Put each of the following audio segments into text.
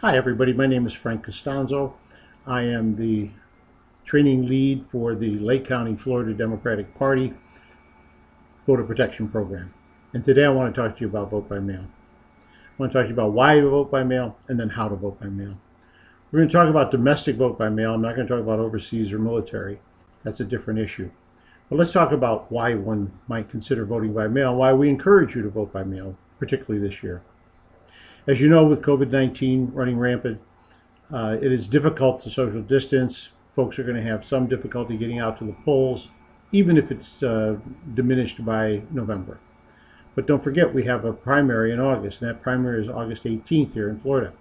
Hi everybody, my name is Frank Costanzo. I am the training lead for the Lake County, Florida Democratic Party Voter Protection Program. And today I want to talk to you about vote by mail. I want to talk to you about why you vote by mail and then how to vote by mail. We're going to talk about domestic vote by mail. I'm not going to talk about overseas or military. That's a different issue. But let's talk about why one might consider voting by mail, why we encourage you to vote by mail, particularly this year. As you know, with COVID-19 running rampant, it is difficult to social distance. Folks are going to have some difficulty getting out to the polls, even if it's diminished by November. But don't forget, we have a primary in August, and that primary is August 18th here in Florida.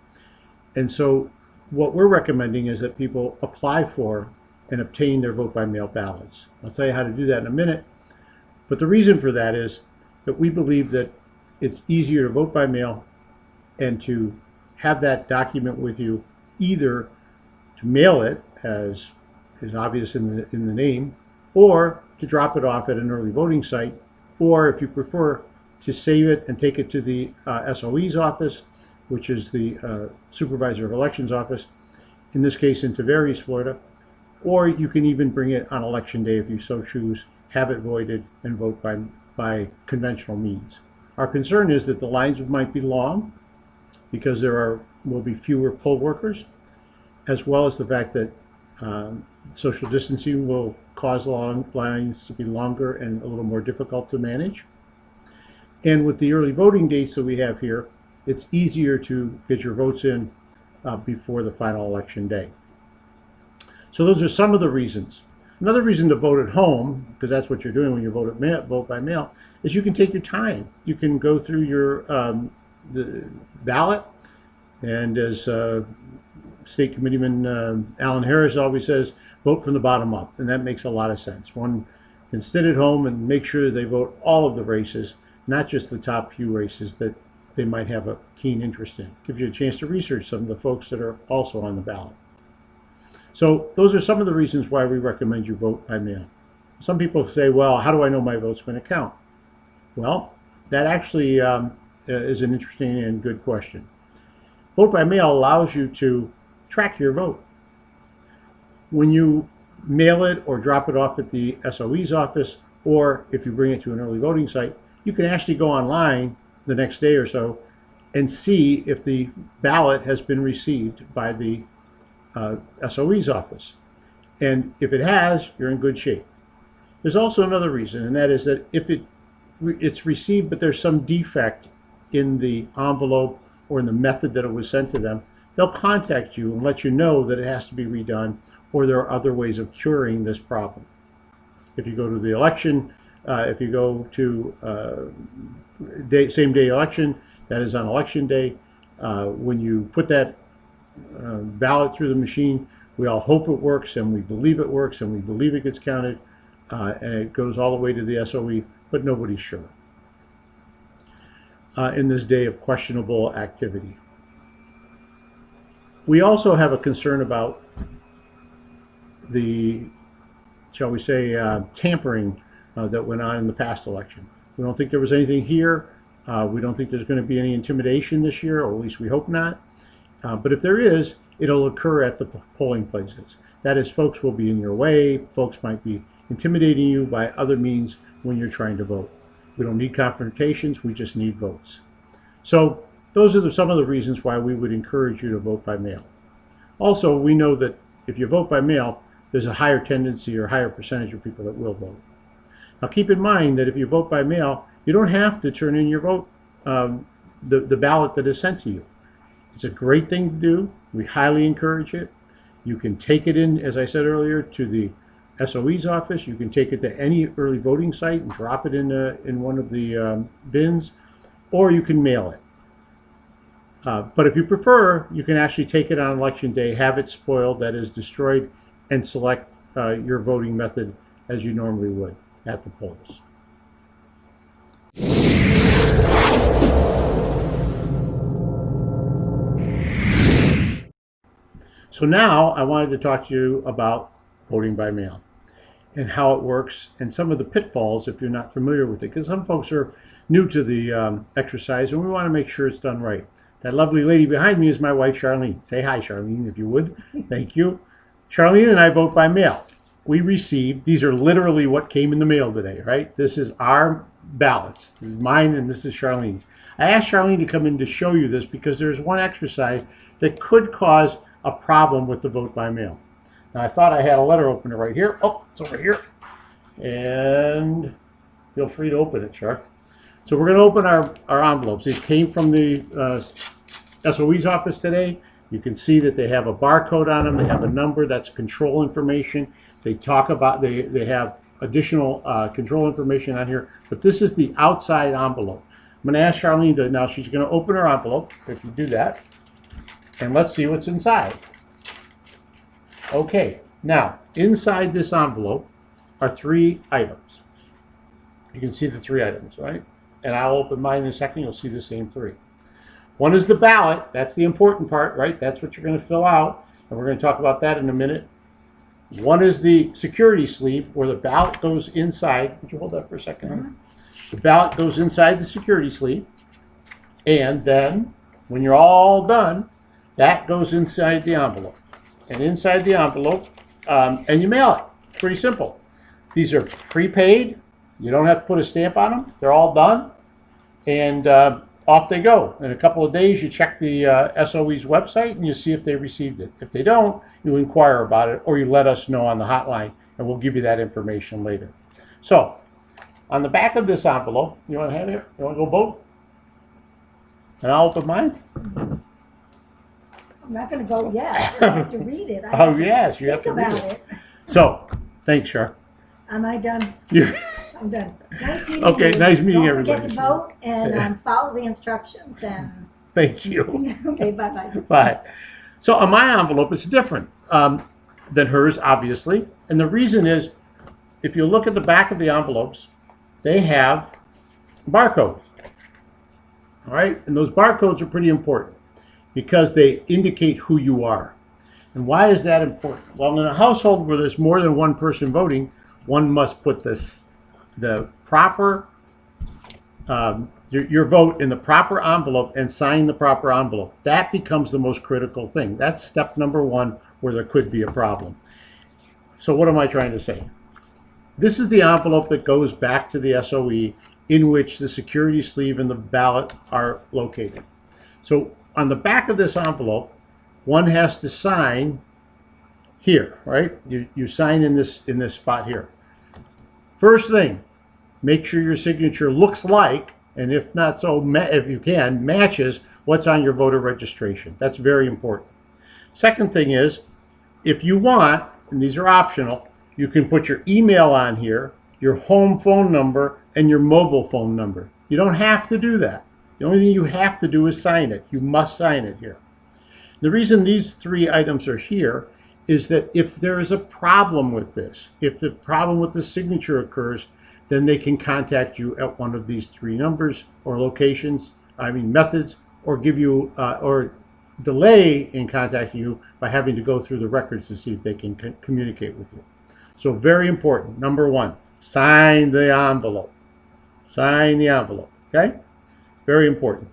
And so what we're recommending is that people apply for and obtain their vote-by-mail ballots. I'll tell you how to do that in a minute. But the reason for that is that we believe that it's easier to vote by mail and to have that document with you, either to mail it, as is obvious in the name, or to drop it off at an early voting site, or if you prefer, to save it and take it to the SOE's office, which is the Supervisor of Elections office, in this case in Tavares, Florida, or you can even bring it on election day if you so choose, have it voided, and vote by conventional means. Our concern is that the lines might be long, because there will be fewer poll workers, as well as the fact that social distancing will cause long lines to be longer and a little more difficult to manage. And with the early voting dates that we have here, it's easier to get your votes in before the final election day. So those are some of the reasons. Another reason to vote at home, because that's what you're doing when you vote by mail, is you can take your time. You can go through your the ballot, and as State Committeeman Alan Harris always says, vote from the bottom up, and that makes a lot of sense. One can sit at home and make sure they vote all of the races, not just the top few races that they might have a keen interest in. Gives you a chance to research some of the folks that are also on the ballot. So those are some of the reasons why we recommend you vote by mail. Some people say, well, how do I know my vote's going to count? Well, that actually is an interesting and good question. Vote by mail allows you to track your vote. When you mail it or drop it off at the SOE's office, or if you bring it to an early voting site, you can actually go online the next day or so and see if the ballot has been received by the SOE's office. And if it has, you're in good shape. There's also another reason, and that is that if it's received but there's some defect in the envelope or in the method that it was sent to them, they'll contact you and let you know that it has to be redone, or there are other ways of curing this problem. If you go to the election, if you go to same day election, that is on election day, when you put that ballot through the machine, we all hope it works, and we believe it works, and we believe it gets counted, and it goes all the way to the SOE, but nobody's sure in this day of questionable activity. We also have a concern about the, shall we say, tampering that went on in the past election. We don't think there was anything here. We don't think there's going to be any intimidation this year, or at least we hope not. But if there is, it'll occur at the polling places. That is, folks will be in your way. Folks might be intimidating you by other means when you're trying to vote. We don't need confrontations, we just need votes. So those are some of the reasons why we would encourage you to vote by mail. Also, we know that if you vote by mail, there's a higher tendency or higher percentage of people that will vote. Now keep in mind that if you vote by mail, you don't have to turn in your vote, the ballot that is sent to you. It's a great thing to do. We highly encourage it. You can take it in, as I said earlier, to the SOE's office. You can take it to any early voting site and drop it in one of the bins, or you can mail it. But if you prefer, you can actually take it on election day, have it spoiled, that is destroyed, and select your voting method as you normally would at the polls. So now I wanted to talk to you about voting by mail and how it works and some of the pitfalls if you're not familiar with it, because some folks are new to the exercise and we want to make sure it's done right. That lovely lady behind me is my wife, Charlene. Say hi, Charlene, if you would. Thank you. Charlene and I vote by mail. We received, these are literally what came in the mail today, right? This is our ballots. This is mine and this is Charlene's. I asked Charlene to come in to show you this because there's one exercise that could cause a problem with the vote by mail. Now, I thought I had a letter opener right here. Oh, it's over here. And feel free to open it, Char. So we're going to open our envelopes. These came from the SOE's office today. You can see that they have a barcode on them. They have a number. That's control information. They talk about, they have additional control information on here. But this is the outside envelope. I'm going to ask Charlene to, now she's going to open her envelope, if you do that. And let's see what's inside. Okay, now, inside this envelope are 3 items. You can see the 3 items, right? And I'll open mine in a second. You'll see the same 3. One is the ballot. That's the important part, right? That's what you're going to fill out. And we're going to talk about that in a minute. One is the security sleeve where the ballot goes inside. Would you hold that for a second? Mm-hmm. The ballot goes inside the security sleeve. And then, when you're all done, that goes inside the envelope. And inside the envelope, and you mail it. Pretty simple. These are prepaid. You don't have to put a stamp on them. They're all done. And off they go. In a couple of days, you check the SOE's website and you see if they received it. If they don't, you inquire about it or you let us know on the hotline and we'll give you that information later. So, on the back of this envelope, you want to have it? You want to go vote? And I'll open mine? I'm not going to vote yet. I have to read it. Oh, yes, you have to read it. So, thanks, Char. Am I done? Yeah. I'm done. Nice meeting Okay, you. nice meeting everybody. Don't forget to vote and follow the instructions. And thank you. Okay, bye-bye. Bye. So on my envelope, it's different than hers, obviously. And the reason is, if you look at the back of the envelopes, they have barcodes. All right? And those barcodes are pretty important because they indicate who you are. And why is that important? Well, in a household where there's more than one person voting, one must put the proper, your vote in the proper envelope and sign the proper envelope. That becomes the most critical thing. That's step number 1 where there could be a problem. So what am I trying to say? This is the envelope that goes back to the SOE in which the security sleeve and the ballot are located. So on the back of this envelope, one has to sign here, right? You sign in this spot here. First thing, make sure your signature looks like, and if not so, if you can, matches what's on your voter registration. That's very important. Second thing is, if you want, and these are optional, you can put your email on here, your home phone number, and your mobile phone number. You don't have to do that. The only thing you have to do is sign it. You must sign it here. The reason these 3 items are here is that if there is a problem with this, if the problem with the signature occurs, then they can contact you at one of these 3 numbers or locations, methods, or give you, or delay in contacting you by having to go through the records to see if they can communicate with you. So very important. Number 1, sign the envelope. Sign the envelope, okay? Very important.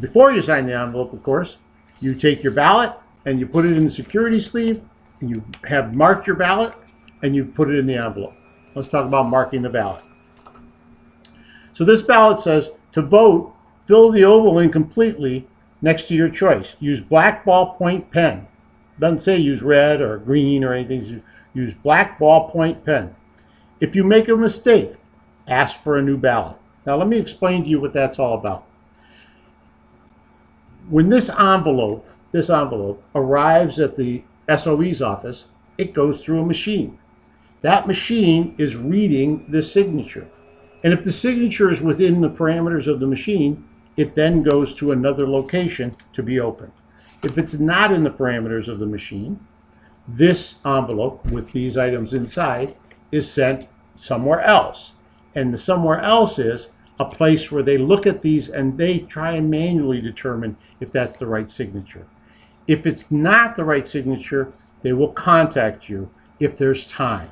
Before you sign the envelope, of course, you take your ballot and you put it in the security sleeve, and you have marked your ballot, and you put it in the envelope. Let's talk about marking the ballot. So this ballot says, to vote, fill the oval in completely next to your choice. Use black ballpoint pen. Doesn't say use red or green or anything. Use black ballpoint pen. If you make a mistake, ask for a new ballot. Now let me explain to you what that's all about. When this envelope arrives at the SOE's office, it goes through a machine. That machine is reading the signature. And if the signature is within the parameters of the machine, it then goes to another location to be opened. If it's not in the parameters of the machine, this envelope with these items inside is sent somewhere else. And the somewhere else is a place where they look at these and they try and manually determine if that's the right signature. If it's not the right signature, they will contact you if there's time.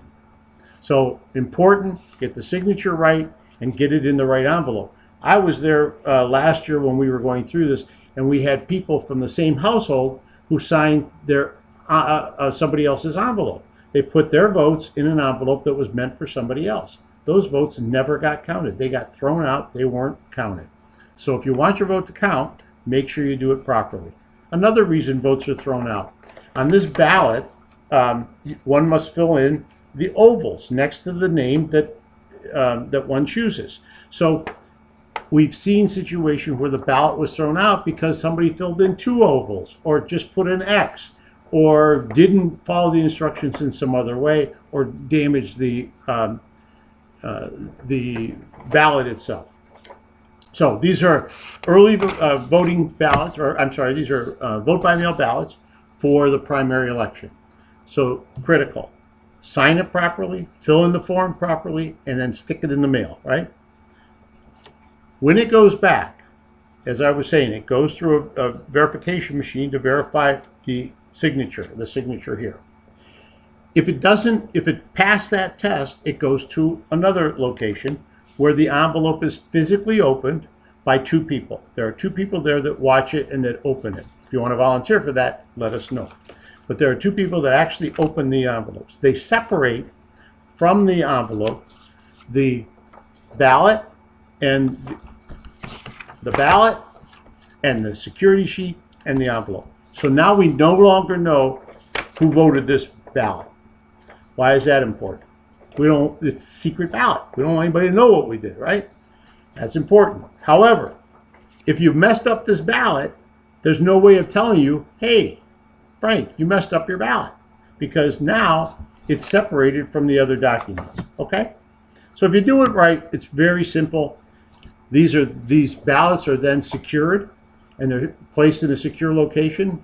So important, get the signature right and get it in the right envelope. I was there last year when we were going through this, and we had people from the same household who signed their somebody else's envelope. They put their votes in an envelope that was meant for somebody else. Those votes never got counted. They got thrown out. They weren't counted. So if you want your vote to count, make sure you do it properly. Another reason votes are thrown out. On this ballot, one must fill in the ovals next to the name that one chooses. So we've seen situations where the ballot was thrown out because somebody filled in 2 ovals, or just put an X, or didn't follow the instructions in some other way, or damaged the ballot itself. So these are early voting ballots, or I'm sorry, these are vote by mail ballots for the primary election. So critical. Sign it properly, fill in the form properly, and then stick it in the mail, right? When it goes back, as I was saying, it goes through a verification machine to verify the signature here. If it passed that test, it goes to another location where the envelope is physically opened by 2 people. There are 2 people there that watch it and that open it. If you want to volunteer for that, let us know. But there are 2 people that actually open the envelopes. They separate from the envelope the ballot and the security sheet and the envelope. So now we no longer know who voted this ballot. Why is that important? It's a secret ballot. We don't want anybody to know what we did, right? That's important. However, if you've messed up this ballot, there's no way of telling you, hey, Frank, you messed up your ballot, because now it's separated from the other documents, okay? So if you do it right, it's very simple. These ballots are then secured, and they're placed in a secure location,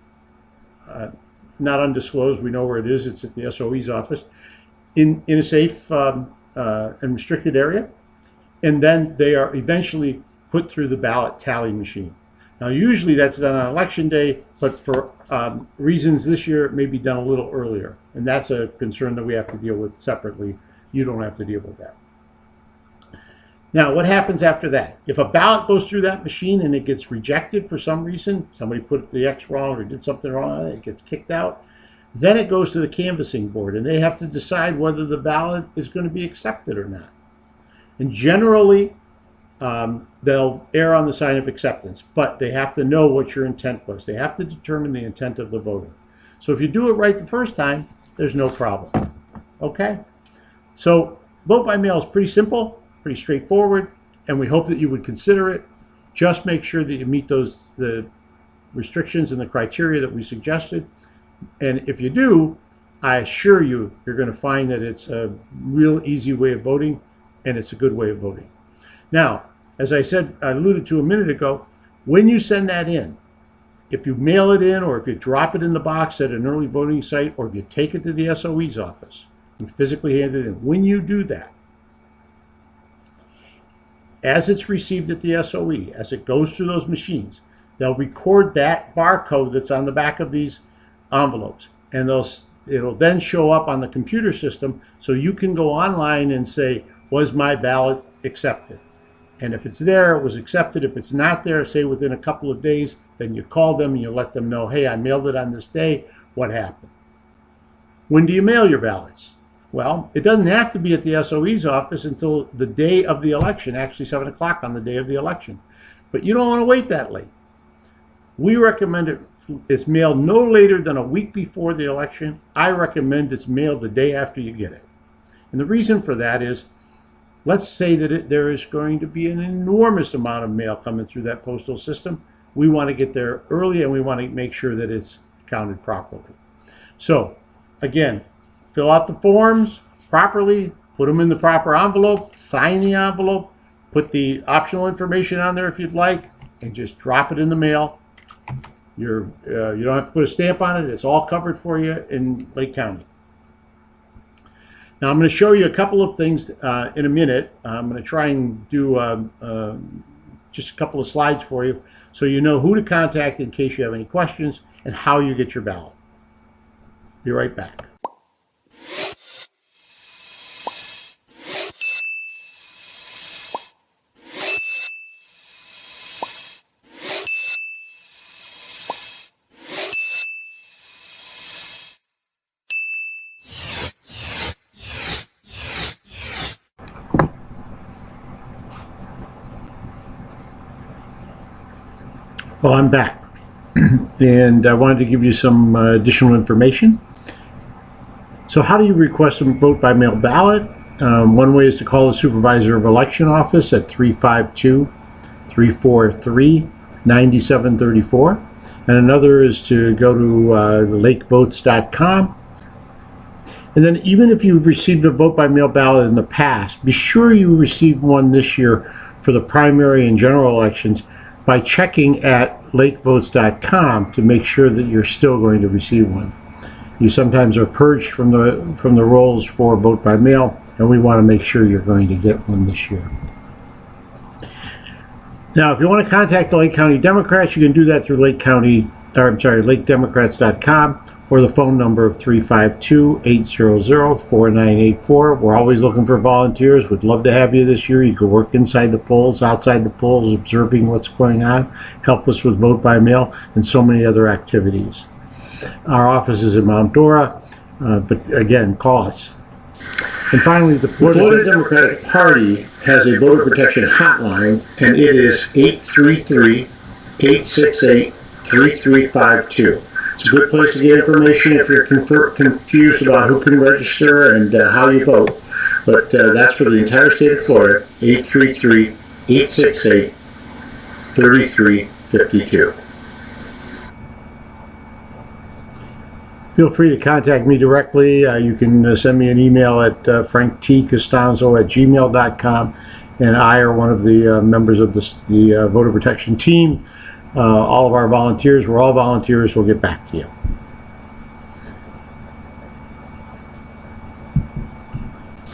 not undisclosed. We know where it is. It's at the SOE's office, in a safe and restricted area, and then they are eventually put through the ballot tally machine. Now, usually that's done on election day, but for reasons this year, it may be done a little earlier, and that's a concern that we have to deal with separately. You don't have to deal with that. Now, what happens after that? If a ballot goes through that machine and it gets rejected for some reason, somebody put the X wrong or did something wrong on it, it gets kicked out, then it goes to the canvassing board, and they have to decide whether the ballot is going to be accepted or not. And generally, they'll err on the side of acceptance, but they have to know what your intent was. They have to determine the intent of the voter. So if you do it right the first time, there's no problem. Okay? So vote by mail is pretty simple, pretty straightforward, and we hope that you would consider it. Just make sure that you meet the restrictions and the criteria that we suggested. And if you do, I assure you, you're going to find that it's a real easy way of voting, and it's a good way of voting. Now, as I said, I alluded to a minute ago, when you send that in, if you mail it in, or if you drop it in the box at an early voting site, or if you take it to the SOE's office and physically hand it in, when you do that, as it's received at the SOE, as it goes through those machines, they'll record that barcode that's on the back of these envelopes, and it'll then show up on the computer system, so you can go online and say, was my ballot accepted? And if it's there, it was accepted. If it's not there, say within a couple of days, then you call them and you let them know, hey, I mailed it on this day. What happened? When do you mail your ballots? Well, it doesn't have to be at the SOE's office until the day of the election, actually 7 o'clock on the day of the election. But you don't want to wait that late. We recommend it's mailed no later than a week before the election. I recommend it's mailed the day after you get it. And the reason for that is, let's say that there is going to be an enormous amount of mail coming through that postal system. We want to get there early, and we want to make sure that it's counted properly. So, again, fill out the forms properly, put them in the proper envelope, sign the envelope, put the optional information on there if you'd like, and just drop it in the mail. You don't have to put a stamp on it. It's all covered for you in Lake County. Now I'm going to show you a couple of things in a minute. I'm going to try and do just a couple of slides for you so you know who to contact in case you have any questions and how you get your ballot. Be right back. Well, I'm back, and I wanted to give you some additional information. So how do you request a vote by mail ballot? One way is to call the Supervisor of Election Office at 352-343-9734, and another is to go to lakevotes.com. And then even if you've received a vote by mail ballot in the past, be sure you received one this year for the primary and general elections by checking at lakevotes.com to make sure that you're still going to receive one. You sometimes are purged from the rolls for vote by mail, and we want to make sure you're going to get one this year. Now, if you want to contact the Lake County Democrats, you can do that through lakedemocrats.com or the phone number of 352-800-4984. We're always looking for volunteers. We'd love to have you this year. You can work inside the polls, outside the polls, observing what's going on, help us with vote by mail, and so many other activities. Our office is in Mount Dora, but again, call us. And finally, the Florida Democratic Party has a voter protection hotline, and it is 833-868-3352. It's a good place to get information if you're confused about who can register and how you vote. But that's for the entire state of Florida, 833-868-3352. Feel free to contact me directly. You can send me an email at franktcostanzo@gmail.com, and I are one of the members of the voter protection team. All of our volunteers, we're all volunteers, we'll get back to you.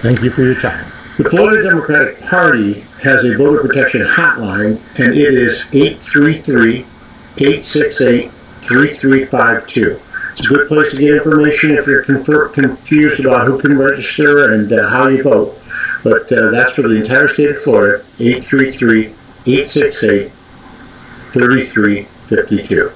Thank you for your time. The Florida Democratic Party has a voter protection hotline, and it is 833-868-3352. It's a good place to get information if you're confused about who can register and how you vote. But that's for the entire state of Florida, 833-868-3352.